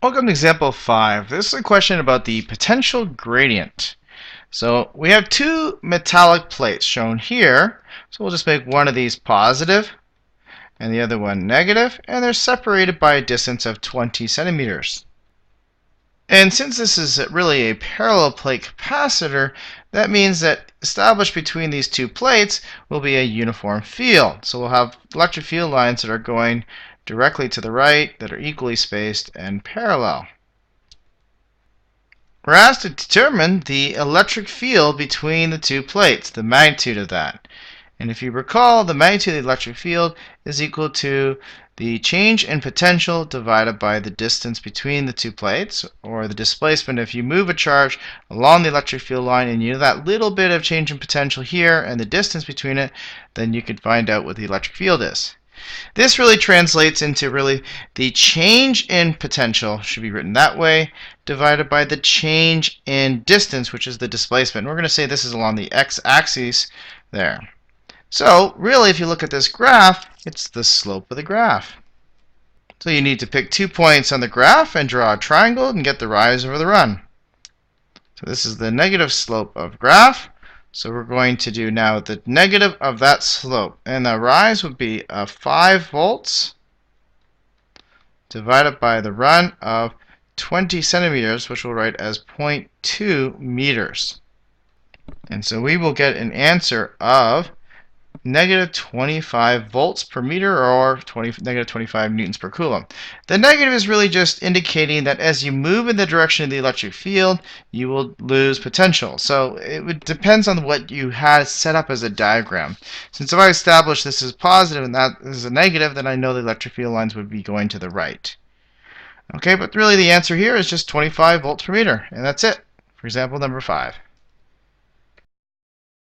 Welcome to example 5. This is a question about the potential gradient. So we have two metallic plates shown here. So we'll just make one of these positive and the other one negative, and they're separated by a distance of 20 centimeters. And since this is really a parallel plate capacitor, that means that established between these two plates will be a uniform field. So we'll have electric field lines that are going directly to the right that are equally spaced and parallel. We're asked to determine the electric field between the two plates, the magnitude of that. And if you recall, the magnitude of the electric field is equal to the change in potential divided by the distance between the two plates, or the displacement. If you move a charge along the electric field line and you know that little bit of change in potential here and the distance between it, then you can find out what the electric field is. This really translates into the change in potential should be written that way, divided by the change in distance, which is the displacement. We're going to say this is along the x-axis there. So really, if you look at this graph, it's the slope of the graph. So you need to pick 2 points on the graph and draw a triangle and get the rise over the run. So this is the negative slope of graph. So we're going to do now the negative of that slope. And the rise would be 5 volts divided by the run of 20 centimeters, which we'll write as 0.2 meters. And so we will get an answer of negative 25 volts per meter, or negative 25 newtons per coulomb. The negative is really just indicating that as you move in the direction of the electric field, you will lose potential. So it depends on what you had set up as a diagram. Since if I establish this is positive and that is a negative, then I know the electric field lines would be going to the right. Okay, but really the answer here is just 25 volts per meter, and that's it for example number 5.